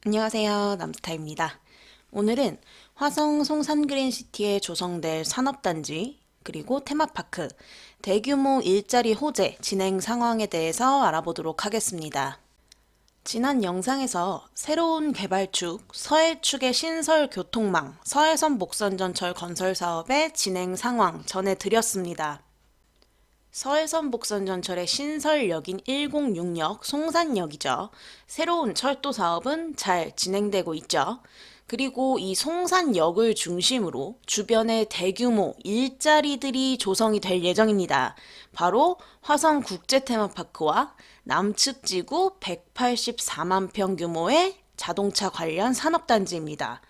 안녕하세요. 남스타입니다. 오늘은 화성 송산그린시티에 조성될 산업단지, 그리고 테마파크, 대규모 일자리 호재 진행 상황에 대해서 알아보도록 하겠습니다. 지난 영상에서 새로운 개발축, 서해축의 신설 교통망, 서해선 목선전철 건설 사업의 진행 상황 전해드렸습니다. 서해선 복선전철의 신설역인 106역 송산역이죠. 새로운 철도 사업은 잘 진행되고 있죠. 그리고 이 송산역을 중심으로 주변에 대규모 일자리들이 조성이 될 예정입니다. 바로 화성 국제테마파크와 남측 지구 184만 평 규모의 자동차 관련 산업단지입니다.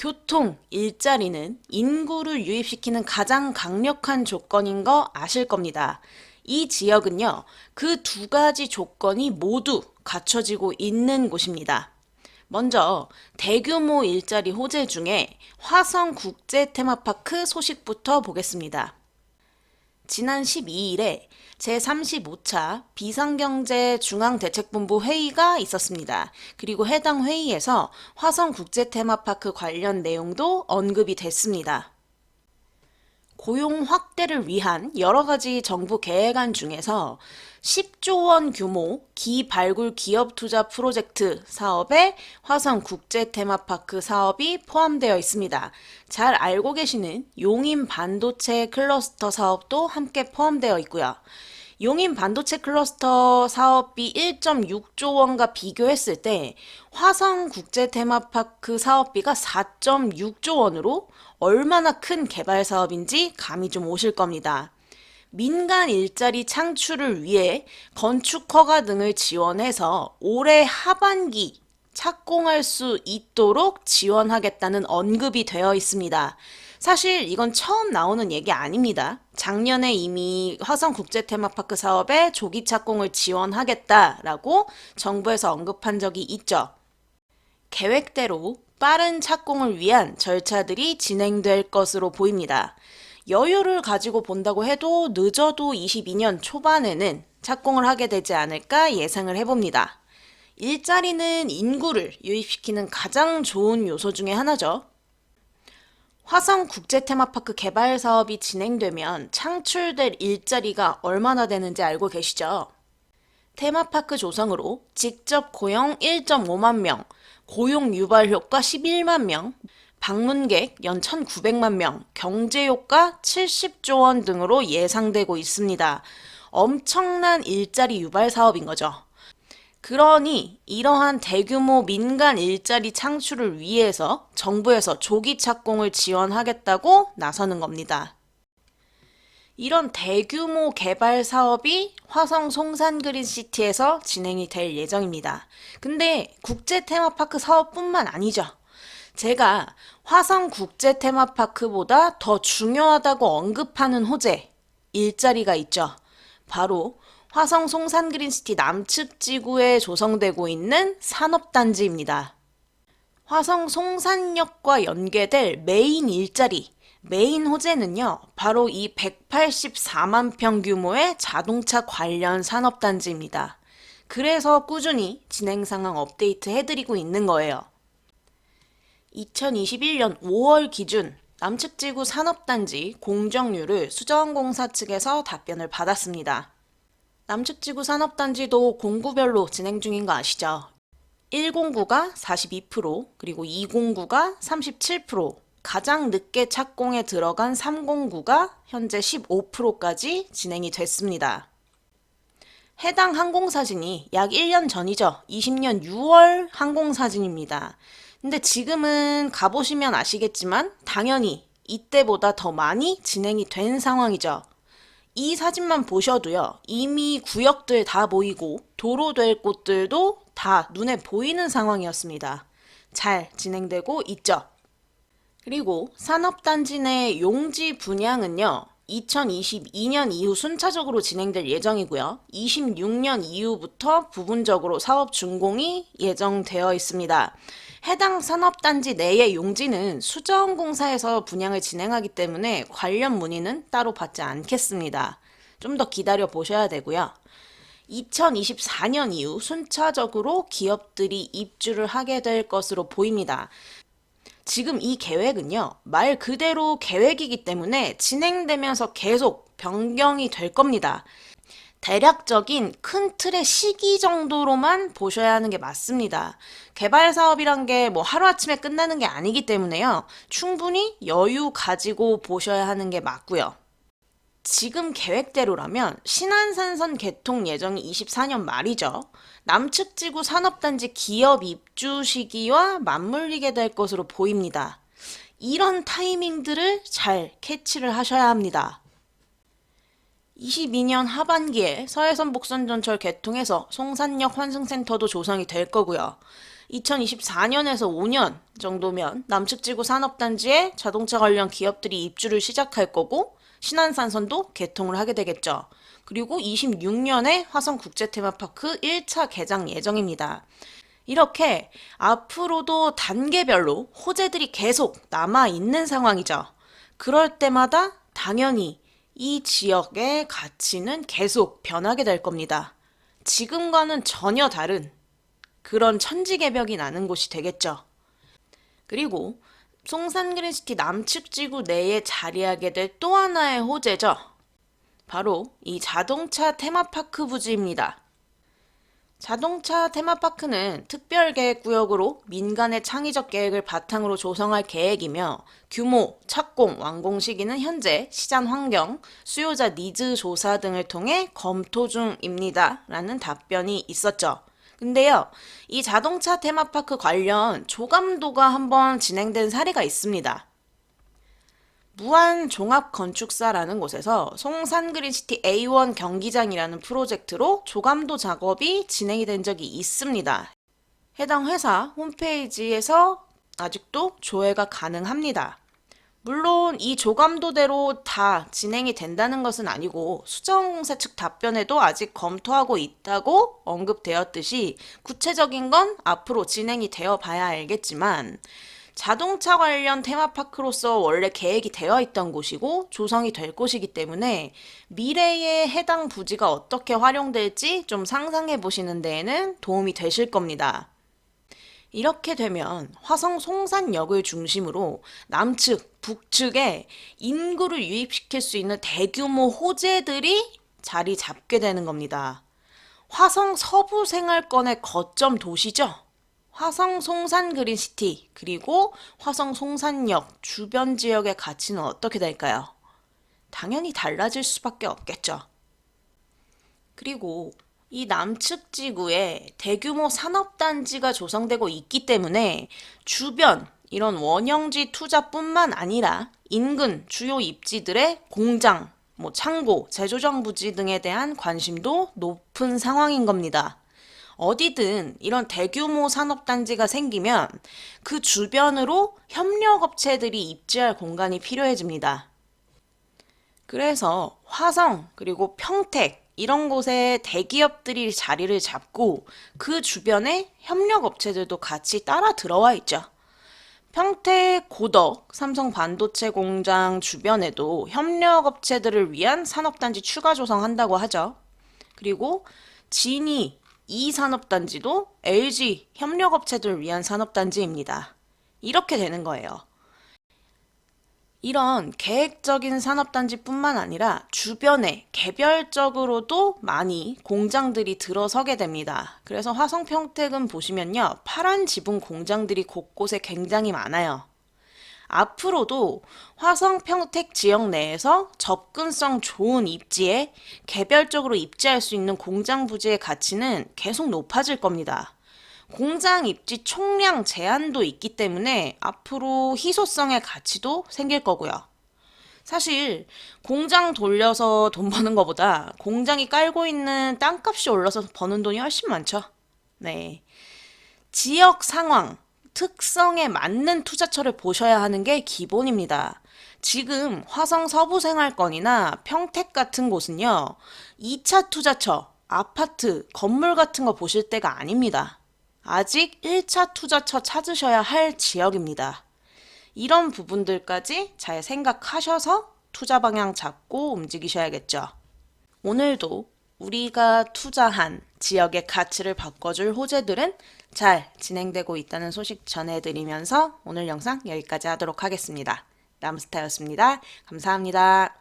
교통, 일자리는 인구를 유입시키는 가장 강력한 조건인 거 아실 겁니다. 이 지역은요, 그 두 가지 조건이 모두 갖춰지고 있는 곳입니다. 먼저 대규모 일자리 호재 중에 화성 국제 테마파크 소식부터 보겠습니다. 지난 12일에 제35차 비상경제 중앙대책본부 회의가 있었습니다. 그리고 해당 회의에서 화성국제테마파크 관련 내용도 언급이 됐습니다. 고용 확대를 위한 여러 가지 정부 계획안 중에서 10조 원 규모 기발굴 기업 투자 프로젝트 사업에 화성 국제 테마파크 사업이 포함되어 있습니다. 잘 알고 계시는 용인 반도체 클러스터 사업도 함께 포함되어 있고요. 용인 반도체 클러스터 사업비 1.6조 원과 비교했을 때 화성 국제 테마파크 사업비가 4.6조 원으로 얼마나 큰 개발 사업인지 감이 좀 오실 겁니다. 민간 일자리 창출을 위해 건축 허가 등을 지원해서 올해 하반기 착공할 수 있도록 지원하겠다는 언급이 되어 있습니다. 사실 이건 처음 나오는 얘기 아닙니다. 작년에 이미 화성국제테마파크 사업에 조기 착공을 지원하겠다라고 정부에서 언급한 적이 있죠. 계획대로 빠른 착공을 위한 절차들이 진행될 것으로 보입니다. 여유를 가지고 본다고 해도 늦어도 22년 초반에는 착공을 하게 되지 않을까 예상을 해봅니다. 일자리는 인구를 유입시키는 가장 좋은 요소 중에 하나죠. 화성 국제 테마파크 개발 사업이 진행되면 창출될 일자리가 얼마나 되는지 알고 계시죠? 테마파크 조성으로 직접 고용 1.5만 명, 고용 유발 효과 11만 명, 방문객 연 1,900만 명, 경제 효과 70조 원 등으로 예상되고 있습니다. 엄청난 일자리 유발 사업인 거죠. 그러니 이러한 대규모 민간 일자리 창출을 위해서 정부에서 조기 착공을 지원하겠다고 나서는 겁니다. 이런 대규모 개발 사업이 화성 송산그린시티에서 진행이 될 예정입니다. 근데 국제 테마파크 사업뿐만 아니죠. 제가 화성 국제 테마파크보다 더 중요하다고 언급하는 호재, 일자리가 있죠. 바로 화성 송산그린시티 남측 지구에 조성되고 있는 산업단지입니다. 화성 송산역과 연계될 메인 일자리, 메인 호재는요, 바로 이 184만 평 규모의 자동차 관련 산업단지입니다. 그래서 꾸준히 진행 상황 업데이트 해드리고 있는 거예요. 2021년 5월 기준 남측지구 산업단지 공정률을 수자원공사 측에서 답변을 받았습니다. 남측지구 산업단지도 공구별로 진행 중인 거 아시죠? 1공구가 42%, 그리고 2공구가 37%, 가장 늦게 착공에 들어간 3공구가 현재 15%까지 진행이 됐습니다. 해당 항공사진이 약 1년 전이죠. 20년 6월 항공사진입니다. 근데 지금은 가보시면 아시겠지만 당연히 이때보다 더 많이 진행이 된 상황이죠. 이 사진만 보셔도요, 이미 구역들 다 보이고 도로될 곳들도 다 눈에 보이는 상황이었습니다. 잘 진행되고 있죠. 그리고 산업단지 내 용지 분양은요, 2022년 이후 순차적으로 진행될 예정이고요. 26년 이후부터 부분적으로 사업 준공이 예정되어 있습니다. 해당 산업단지 내의 용지는 수자원공사에서 분양을 진행하기 때문에 관련 문의는 따로 받지 않겠습니다. 좀 더 기다려 보셔야 되고요. 2024년 이후 순차적으로 기업들이 입주를 하게 될 것으로 보입니다. 지금 이 계획은요, 말 그대로 계획이기 때문에 진행되면서 계속 변경이 될 겁니다. 대략적인 큰 틀의 시기 정도로만 보셔야 하는 게 맞습니다. 개발 사업이란 게 뭐 하루아침에 끝나는 게 아니기 때문에요. 충분히 여유 가지고 보셔야 하는 게 맞고요. 지금 계획대로라면 신안산선 개통 예정이 24년 말이죠. 남측 지구 산업단지 기업 입주 시기와 맞물리게 될 것으로 보입니다. 이런 타이밍들을 잘 캐치를 하셔야 합니다. 22년 하반기에 서해선 복선전철 개통해서 송산역 환승센터도 조성이 될 거고요. 2024년에서 5년 정도면 남측지구 산업단지에 자동차 관련 기업들이 입주를 시작할 거고 신안산선도 개통을 하게 되겠죠. 그리고 26년에 화성국제테마파크 1차 개장 예정입니다. 이렇게 앞으로도 단계별로 호재들이 계속 남아있는 상황이죠. 그럴 때마다 당연히 이 지역의 가치는 계속 변하게 될 겁니다. 지금과는 전혀 다른 그런 천지개벽이 나는 곳이 되겠죠. 그리고 송산그린시티 남측 지구 내에 자리하게 될 또 하나의 호재죠. 바로 이 자동차 테마파크 부지입니다. 자동차 테마파크는 특별계획구역으로 민간의 창의적 계획을 바탕으로 조성할 계획이며 규모, 착공, 완공 시기는 현재 시장 환경, 수요자 니즈 조사 등을 통해 검토 중입니다. 라는 답변이 있었죠. 근데요, 이 자동차 테마파크 관련 조감도가 한번 진행된 사례가 있습니다. 무한종합건축사라는 곳에서 송산그린시티 A1 경기장이라는 프로젝트로 조감도 작업이 진행이 된 적이 있습니다. 해당 회사 홈페이지에서 아직도 조회가 가능합니다. 물론 이 조감도대로 다 진행이 된다는 것은 아니고 수자원공사 측 답변에도 아직 검토하고 있다고 언급되었듯이 구체적인 건 앞으로 진행이 되어 봐야 알겠지만 자동차 관련 테마파크로서 원래 계획이 되어 있던 곳이고 조성이 될 곳이기 때문에 미래에 해당 부지가 어떻게 활용될지 좀 상상해 보시는 데에는 도움이 되실 겁니다. 이렇게 되면 화성 송산역을 중심으로 남측, 북측에 인구를 유입시킬 수 있는 대규모 호재들이 자리 잡게 되는 겁니다. 화성 서부 생활권의 거점 도시죠. 화성 송산 그린시티 그리고 화성 송산역 주변 지역의 가치는 어떻게 될까요? 당연히 달라질 수밖에 없겠죠. 그리고 이 남측 지구에 대규모 산업단지가 조성되고 있기 때문에 주변 이런 원형지 투자뿐만 아니라 인근 주요 입지들의 공장, 창고, 제조정 부지 등에 대한 관심도 높은 상황인 겁니다. 어디든 이런 대규모 산업단지가 생기면 그 주변으로 협력업체들이 입지할 공간이 필요해집니다. 그래서 화성 그리고 평택 이런 곳에 대기업들이 자리를 잡고 그 주변에 협력업체들도 같이 따라 들어와 있죠. 평택 고덕 삼성 반도체 공장 주변에도 협력업체들을 위한 산업단지 추가 조성한다고 하죠. 그리고 진이 이 산업단지도 LG 협력업체들을 위한 산업단지입니다. 이렇게 되는 거예요. 이런 계획적인 산업단지뿐만 아니라 주변에 개별적으로도 많이 공장들이 들어서게 됩니다. 그래서 화성평택은 보시면요, 파란 지붕 공장들이 곳곳에 굉장히 많아요. 앞으로도 화성평택 지역 내에서 접근성 좋은 입지에 개별적으로 입지할 수 있는 공장 부지의 가치는 계속 높아질 겁니다. 공장 입지 총량 제한도 있기 때문에 앞으로 희소성의 가치도 생길 거고요. 사실 공장 돌려서 돈 버는 것보다 공장이 깔고 있는 땅값이 올라서 버는 돈이 훨씬 많죠. 네. 지역 상황, 특성에 맞는 투자처를 보셔야 하는 게 기본입니다. 지금 화성 서부생활권이나 평택 같은 곳은요, 2차 투자처, 아파트, 건물 같은 거 보실 때가 아닙니다. 아직 1차 투자처 찾으셔야 할 지역입니다. 이런 부분들까지 잘 생각하셔서 투자 방향 잡고 움직이셔야겠죠. 오늘도 우리가 투자한 지역의 가치를 바꿔줄 호재들은 잘 진행되고 있다는 소식 전해드리면서 오늘 영상 여기까지 하도록 하겠습니다. 남스타였습니다. 감사합니다.